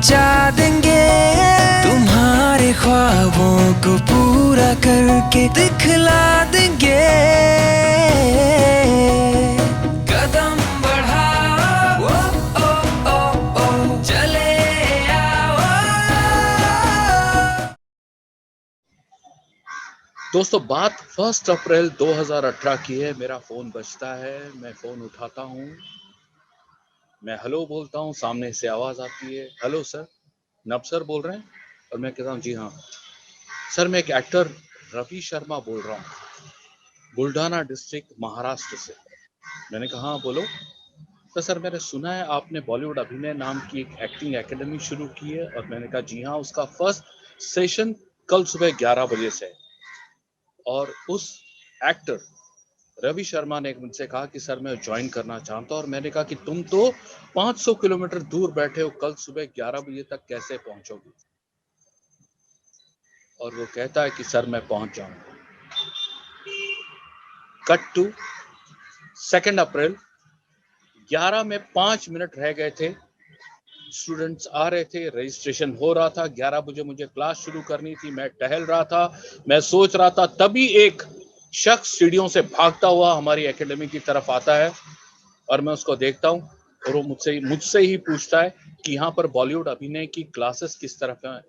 पहुंचा देंगे, तुम्हारे ख्वाबों को पूरा करके दिखला देंगे। कदम बढ़ाओ, ओ, ओ, ओ, ओ, चले आओ। दोस्तों, बात 1 अप्रैल 2018 की है। मेरा फोन बजता है, मैं फोन उठाता हूँ, मैं हेलो बोलता हूँ, सामने से आवाज आती है, हेलो सर, नब सर बोल रहे हैं? और मैं कहता हूँ जी हाँ सर, मैं एक एक्टर रवि शर्मा बोल रहा हूँ, बुल्ढाना डिस्ट्रिक्ट, महाराष्ट्र से। मैंने कहा हाँ बोलो। तो सर, मैंने सुना है आपने बॉलीवुड अभिनय नाम की एक एक्टिंग एकेडमी शुरू की है। और मैंने कहा जी हाँ, उसका फर्स्ट सेशन कल सुबह 11 बजे से है। और उस एक्टर रवि शर्मा ने मुझसे कहा कि सर मैं ज्वाइन करना चाहता हूं। और मैंने कहा कि तुम तो 500 किलोमीटर दूर बैठे हो, कल सुबह 11 बजे तक कैसे पहुंचोगे? और वो कहता है कि सर मैं पहुंच जाऊंगा। कट टू 2 अप्रैल, 11 में 5 मिनट रह गए थे, स्टूडेंट्स आ रहे थे, रजिस्ट्रेशन हो रहा था, 11 बजे मुझे क्लास शुरू करनी थी। मैं टहल रहा था, मैं सोच रहा था, तभी एक शख्स सीढ़ियों से भागता हुआ हमारी एकेडमी की तरफ आता है। और मैं उसको देखता हूँ और वो मुझसे ही पूछता है कि यहाँ पर बॉलीवुड अभिनय की क्लासेस किस तरफ हैं?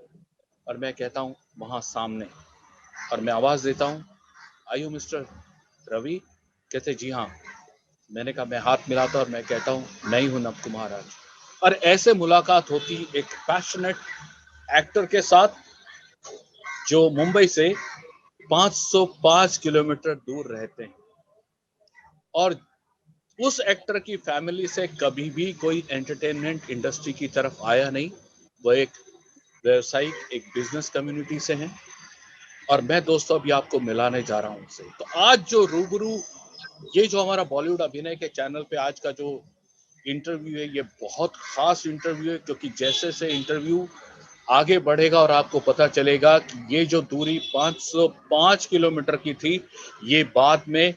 और मैं कहता हूँ वहाँ सामने। और मैं आवाज देता हूँ, आयु मिस्टर रवि? कहते जी हाँ। मैंने कहा, मैं हाथ मिलाता और मैं कहता हूँ नहीं हूँ नब कुमार आज। और ऐसे मुलाकात होती एक पैशनेट एक्टर के साथ जो मुंबई से 505 किलोमीटर दूर रहते हैं। और उस एक्टर की फैमिली से कभी भी कोई एंटरटेनमेंट इंडस्ट्री की तरफ आया नहीं। वो एक व्यवसायिक, एक बिजनेस कम्युनिटी से हैं। और मैं दोस्तों अभी आपको मिलाने जा रहा हूं उनसे। तो आज जो रूबरू, ये जो हमारा बॉलीवुड अभिनय के चैनल पे आज का जो इंटरव्यू है, ये बहुत खास इंटरव्यू है, क्योंकि जैसे से इंटरव्यू आगे बढ़ेगा और आपको पता चलेगा कि ये जो दूरी 505 किलोमीटर की थी, ये बाद में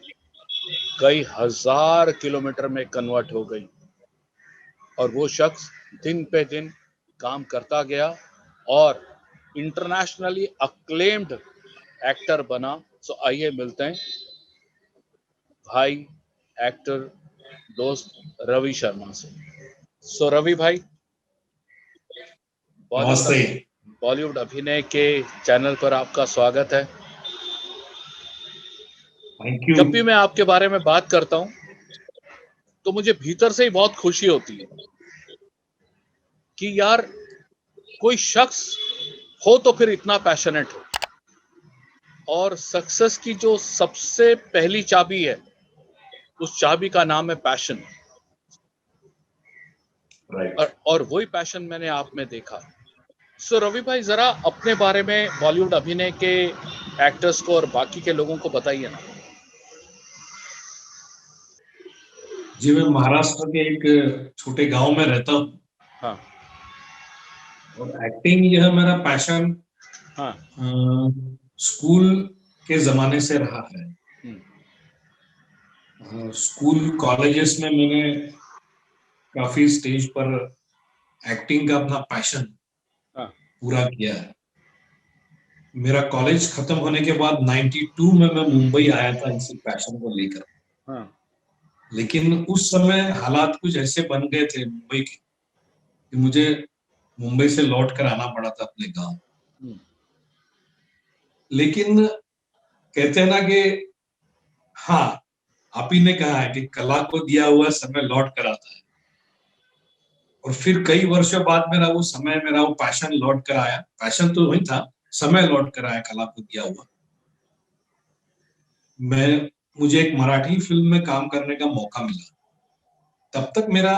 कई हजार किलोमीटर में कन्वर्ट हो गई। और वो शख्स दिन पे दिन काम करता गया और इंटरनेशनली अक्लेम्ड एक्टर बना। सो आइए मिलते हैं भाई, एक्टर, दोस्त रवि शर्मा से। सो रवि भाई, बॉलीवुड नमस्ते। बॉलीवुड अभिनय के चैनल पर आपका स्वागत है। Thank you. जब भी मैं आपके बारे में बात करता हूं तो मुझे भीतर से ही बहुत खुशी होती है कि यार, कोई शख्स हो तो फिर इतना पैशनेट हो। और सक्सेस की जो सबसे पहली चाबी है, उस चाबी का नाम है पैशन। राइट। और वही पैशन मैंने आप में देखा। सो रवि भाई, जरा अपने बारे में बॉलीवुड अभिनय के एक्टर्स को और बाकी के लोगों को बताइए ना। जी, मैं महाराष्ट्र के एक छोटे गांव में रहता हूँ हाँ और एक्टिंग यह मेरा पैशन हाँ। स्कूल के जमाने से रहा है। हम्म, स्कूल कॉलेजेस में मैंने काफी स्टेज पर एक्टिंग का अपना पैशन हाँ पूरा किया है। मेरा कॉलेज खत्म होने के बाद 92 में मैं मुंबई आया था इसी पैशन को लेकर। हाँ। लेकिन उस समय हालात कुछ ऐसे बन गए थे मुंबई के कि मुझे मुंबई से लौट कर आना पड़ा था अपने गांव। हम्म, लेकिन कहते हैं ना कि हाँ, आप ही ने कहा है कि कला को दिया हुआ समय लौट कर आता है। और फिर कई वर्षों बाद मेरा वो पैशन लौट कर आया। पैशन तो वही था, समय लौट कर आया कला को दिया हुआ। मुझे एक मराठी फिल्म में काम करने का मौका मिला। तब तक मेरा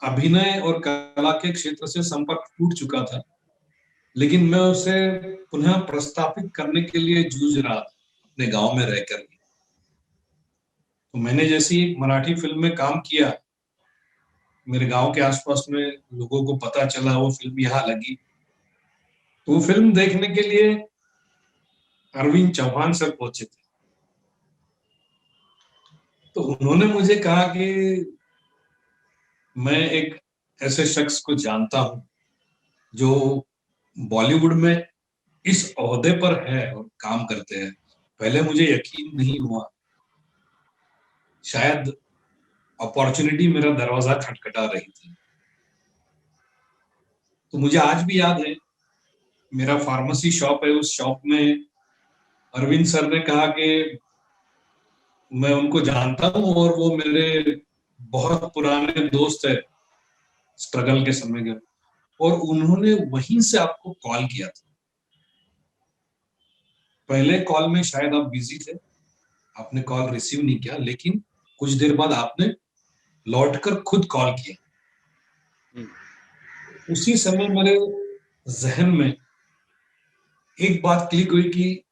अभिनय और कला के क्षेत्र से संपर्क टूट चुका था, लेकिन मैं उसे पुनः प्रस्तापित करने के लिए जूझ रहा था अपने गांव में रहकर। तो मैंने जैसे ही मराठी फिल्म में काम किया, मेरे गांव के आसपास में लोगों को पता चला, वो फिल्म यहाँ लगी। तो वो फिल्म देखने के लिए अरविंद चौहान सर पहुंचे थे। तो उन्होंने मुझे कहा कि मैं एक ऐसे शख्स को जानता हूं जो बॉलीवुड में इस ओहदे पर है और काम करते हैं, पहले मुझे यकीन नहीं हुआ। शायद अपॉर्चुनिटी मेरा दरवाजा खटखटा रही थी। तो मुझे आज भी याद है, मेरा फार्मेसी शॉप है, उस शॉप में अरविंद सर ने कहा कि मैं उनको जानता हूँ और वो मेरे बहुत पुराने दोस्त है स्ट्रगल के समय के, और उन्होंने वहीं से आपको कॉल किया था। पहले कॉल में शायद आप बिजी थे, आपने कॉल रिसीव नहीं किया, लेकिन कुछ देर बाद आपने लौटकर खुद कॉल किया। उसी समय मेरे जहन में एक बात क्लिक हुई कि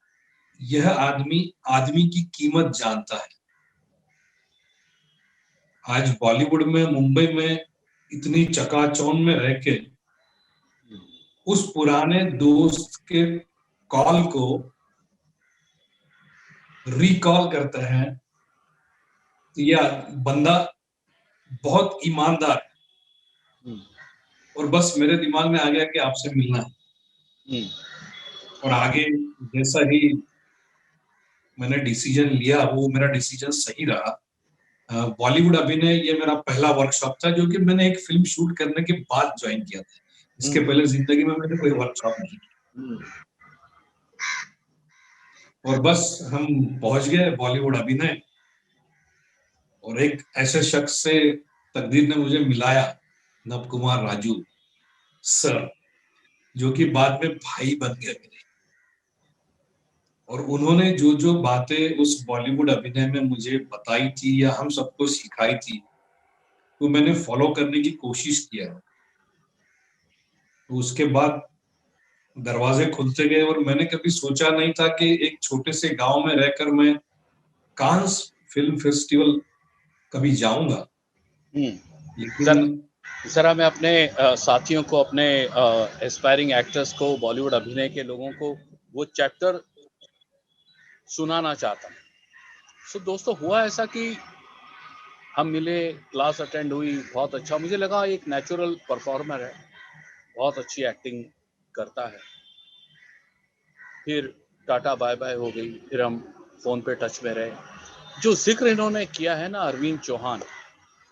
यह आदमी आदमी की कीमत जानता है। आज बॉलीवुड में, मुंबई में इतनी चकाचौंध में रह के उस पुराने दोस्त के कॉल को रिकॉल करता है, यह बंदा बहुत ईमानदार है। और बस मेरे दिमाग में आ गया कि आपसे मिलना है। और आगे जैसा ही मैंने डिसीजन लिया, वो मेरा डिसीजन सही रहा। बॉलीवुड अभिनय ये मेरा पहला वर्कशॉप था, जो कि मैंने एक फिल्म शूट करने के बाद ज्वाइन किया था। इसके पहले जिंदगी में मैंने कोई वर्कशॉप नहीं किया। और बस हम पहुंच गए बॉलीवुड अभिनय, और एक ऐसे शख्स से तकदीर ने मुझे मिलाया, नव कुमार राजू सर, जो कि बाद में भाई बन गए मेरे। और उन्होंने जो जो बातें उस बॉलीवुड अभिनय में मुझे बताई थी या हम सबको सिखाई थी, वो मैंने फॉलो करने की कोशिश किया। तो उसके बाद दरवाजे खुलते गए, और मैंने कभी सोचा नहीं था कि एक छोटे से गांव में रहकर मैं कांस फिल्म फेस्टिवल कभी जाऊंगा। लेकिन जरा मैं अपने साथियों को, अपने एस्पायरिंग एक्टर्स को, बॉलीवुड अभिनय के लोगों को वो चैप्टर सुनाना चाहता हूँ। सो दोस्तों, हुआ ऐसा कि हम मिले, क्लास अटेंड हुई, बहुत अच्छा, मुझे लगा एक नेचुरल परफॉर्मर है, बहुत अच्छी एक्टिंग करता है। फिर टाटा बाय बाय हो गई, फिर हम फोन पे टच में रहे। जो जिक्र इन्होंने किया है ना, अरविंद चौहान,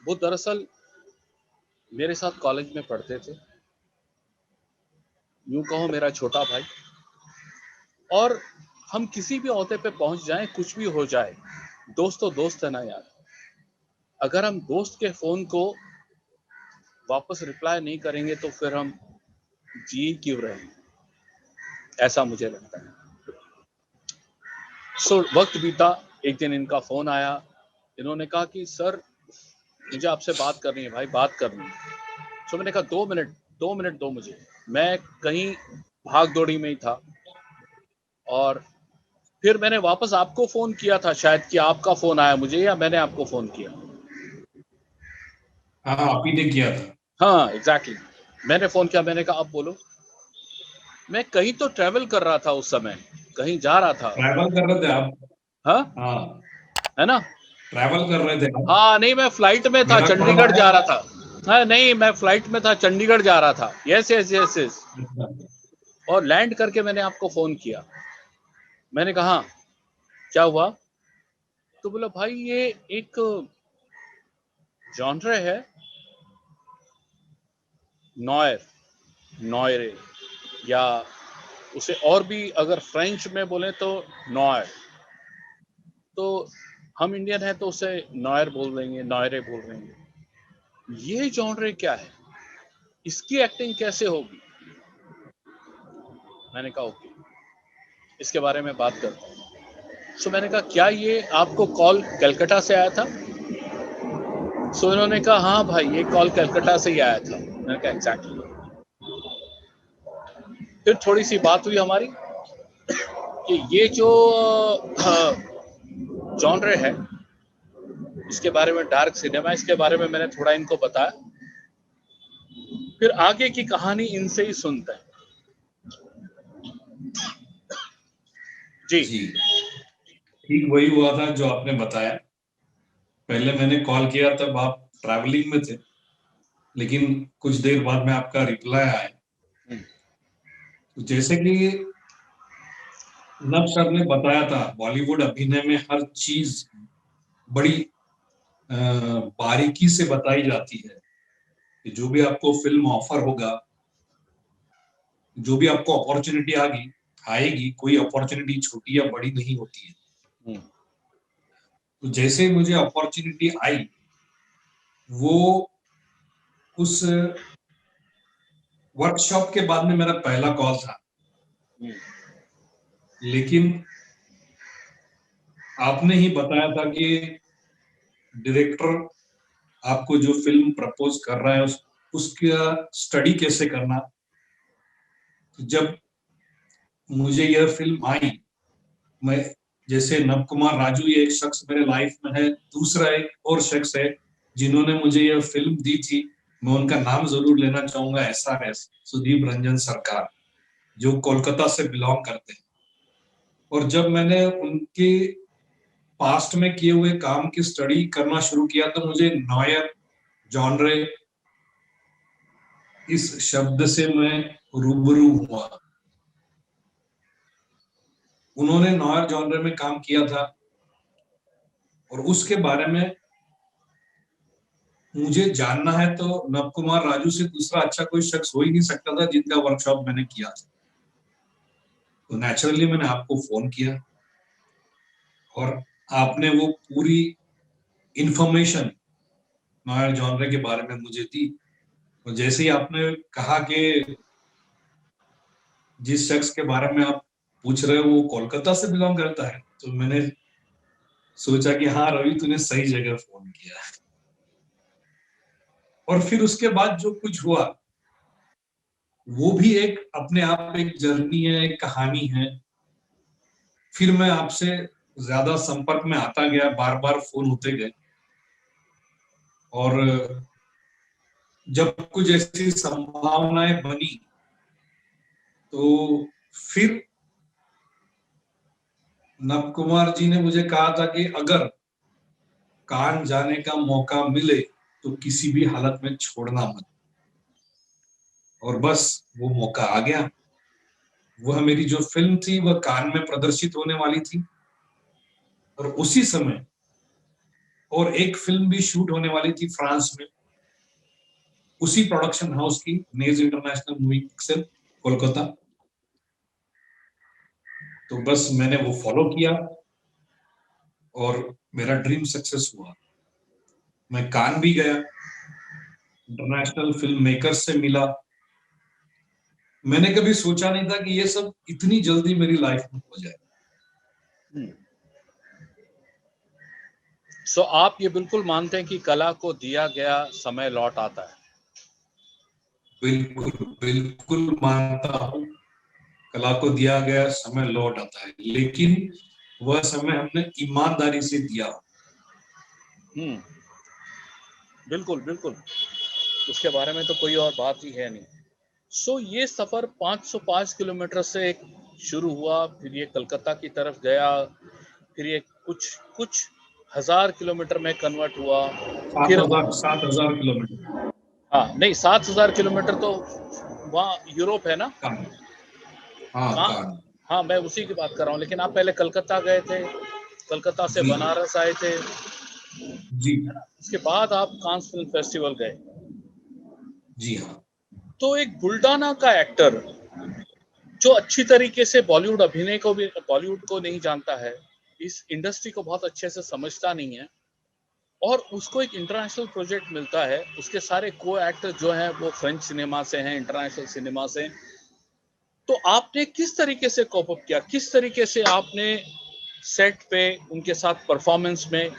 वो दरअसल मेरे साथ कॉलेज में पढ़ते थे, यूं कहो मेरा छोटा भाई। और हम किसी भी ओहदे पे पहुंच जाएं, कुछ भी हो जाए, दोस्त तो दोस्त है ना यार। अगर हम दोस्त के फोन को वापस रिप्लाई नहीं करेंगे तो फिर हम जी क्यों रहेंगे, ऐसा मुझे लगता है। सो वक्त बीता, एक दिन इनका फोन आया, इन्होंने कहा कि सर मुझे आपसे बात करनी है भाई, बात करनी है। सो मैंने कहा 2 मिनट दो मुझे, मैं कहीं भाग दौड़ी में ही था। और फिर मैंने वापस आपको फोन किया था, शायद कि आपका फोन आया मुझे, या मैंने आपको फोन किया। हाँ, आप ही ने किया था। हाँ एग्जैक्टली, मैंने फोन किया, मैंने कहा आप बोलो। मैं कहीं तो ट्रेवल कर रहा था उस समय, कहीं जा रहा था। ट्रैवल कर रहे थे आप? हाँ हाँ, है ना। ट्रैवल कर रहे थे आप? हाँ नहीं, मैं फ्लाइट में था, मेरा कॉल चंडीगढ़ जा आया? रहा था। हाँ नहीं, मैं फ्लाइट में था, चंडीगढ़ जा रहा था। Yes yes yes yes. और लैंड करके मैंने आपको फोन किया। मैंने कहा हाँ, क्या हुआ? तो बोला भाई ये एक जॉनर है, नॉयर, नॉयरे, या उसे और भी अगर फ्रेंच में बोले तो नॉयर, तो हम इंडियन है तो उसे नॉयर बोल देंगे, नॉयरे बोल देंगे। ये जॉनर क्या है, इसकी एक्टिंग कैसे होगी? मैंने कहा ओके, इसके बारे में बात करते हैं। सो मैंने कहा क्या ये आपको कॉल कलकत्ता से आया था? सो इन्होंने कहा हाँ भाई, ये कॉल कलकत्ता से ही आया था। मैंने कहा एग्जैक्टली। फिर थोड़ी सी बात हुई हमारी कि ये जो जॉनर है, इसके बारे में, डार्क सिनेमा, इसके बारे में मैंने थोड़ा इनको बताया। फिर आगे की कहानी इनसे ही सुनते हैं। जी ठीक वही हुआ था जो आपने बताया। पहले मैंने कॉल किया तब आप ट्रैवलिंग में थे, लेकिन कुछ देर बाद में आपका रिप्लाई आया जैसे कि नब सर ने बताया था, बॉलीवुड अभिनय में हर चीज बड़ी बारीकी से बताई जाती है कि जो भी आपको फिल्म ऑफर होगा, जो भी आपको अपॉर्चुनिटी आएगी, कोई अपॉर्चुनिटी छोटी या बड़ी नहीं होती है। तो जैसे मुझे अपॉर्चुनिटी आई, वो उस वर्कशॉप के बाद में मेरा पहला कॉल था। लेकिन आपने ही बताया था कि डायरेक्टर आपको जो फिल्म प्रपोज कर रहा है उसका स्टडी कैसे करना। तो जब मुझे यह फिल्म आई, मैं जैसे नव कुमार राजू ये एक शख्स मेरे लाइफ में है, दूसरा एक और शख्स है जिन्होंने मुझे यह फिल्म दी थी, मैं उनका नाम जरूर लेना चाहूंगा, SRS सुदीप रंजन सरकार, जो कोलकाता से बिलोंग करते हैं। और जब मैंने उनके पास्ट में किए हुए काम की स्टडी करना शुरू किया तो मुझे नॉयर जॉनरे इस शब्द से मैं रूबरू हुआ। उन्होंने नॉयर जॉनरे में काम किया था और उसके बारे में मुझे जानना है तो नव कुमार राजू से दूसरा अच्छा कोई शख्स हो ही नहीं सकता था जिनका वर्कशॉप मैंने किया था। तो नेचुरली मैंने आपको फोन किया और आपने वो पूरी इंफॉर्मेशन नॉयर जॉनरे के बारे में मुझे दी। और जैसे ही आपने कहा कि जिस शख्स के बारे में आप पूछ रहे हो वो कोलकाता से बिलोंग करता है, तो मैंने सोचा कि हाँ रवि, तूने सही जगह फोन किया। और फिर उसके बाद जो कुछ हुआ वो भी एक अपने आप एक जर्नी है, एक कहानी है। फिर मैं आपसे ज्यादा संपर्क में आता गया, बार बार फोन होते गए और जब कुछ ऐसी संभावनाएं बनी तो फिर नव कुमार जी ने मुझे कहा था कि अगर कान जाने का मौका मिले तो किसी भी हालत में छोड़ना मत। और बस वो मौका आ गया। वह मेरी जो फिल्म थी वह कान में प्रदर्शित होने वाली थी और उसी समय और एक फिल्म भी शूट होने वाली थी फ्रांस में, उसी प्रोडक्शन हाउस की, Naz international movie picture, Kolkata. तो बस मैंने वो फॉलो किया और मेरा ड्रीम सक्सेस हुआ। मैं कान भी गया, इंटरनेशनल फिल्म मेकर्स से मिला। मैंने कभी सोचा नहीं था कि ये सब इतनी जल्दी मेरी लाइफ में हो जाए। सो आप ये बिल्कुल मानते हैं कि कला को दिया गया समय लौट आता है? बिल्कुल बिल्कुल मानता हूँ, कला को दिया गया समय लौट आता है, लेकिन वह समय हमने ईमानदारी से दिया। बिल्कुल बिल्कुल, उसके बारे में तो कोई और बात ही है नहीं। सो ये सफर 505 किलोमीटर से शुरू हुआ, फिर ये कलकत्ता की तरफ गया, फिर ये कुछ हजार किलोमीटर में कन्वर्ट हुआ, फिर 7,000 किलोमीटर। हाँ नहीं, 7,000 किलोमीटर तो वहाँ यूरोप है ना। हाँ मैं उसी की बात कर रहा हूँ। लेकिन आप पहले कलकत्ता गए थे, कलकत्ता से बनारस आए थे जी, उसके बाद आप कांस फिल्म फेस्टिवल गए। जी हाँ। तो एक बुल्डाना का एक्टर जो अच्छी तरीके से बॉलीवुड अभिनय को भी, बॉलीवुड को नहीं जानता है, इस इंडस्ट्री को बहुत अच्छे से समझता नहीं है, और उसको एक इंटरनेशनल प्रोजेक्ट मिलता है, उसके सारे को एक्टर जो हैं वो फ्रेंच सिनेमा से हैं, इंटरनेशनल सिनेमा से। तो आपने किस तरीके से कोप अप किया, किस तरीके से आपने सेट पे उनके साथ परफॉर्मेंस में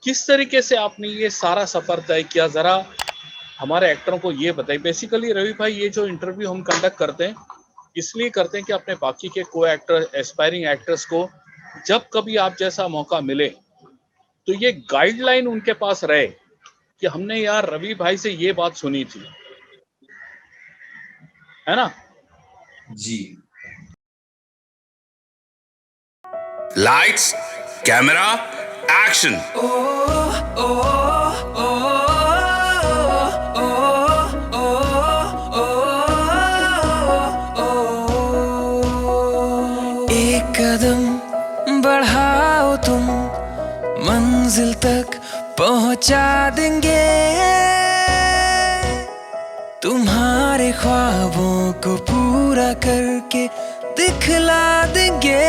किस तरीके से आपने ये सारा सफर तय किया, जरा हमारे एक्टरों को ये बताइए। बेसिकली रवि भाई, ये जो इंटरव्यू हम कंडक्ट करते हैं इसलिए करते हैं कि अपने बाकी के को एक्टर, एस्पायरिंग एक्टर्स को जब कभी आप जैसा मौका मिले तो ये गाइडलाइन उनके पास रहे कि हमने यार रवि भाई से ये बात सुनी थी, है ना? जी। Lights, camera, action. कदम बढ़ाओ तुम, मंजिल तक पहुंचा देंगे, तुम्हारे ख्वाबों को पूरा करके दिखला देंगे।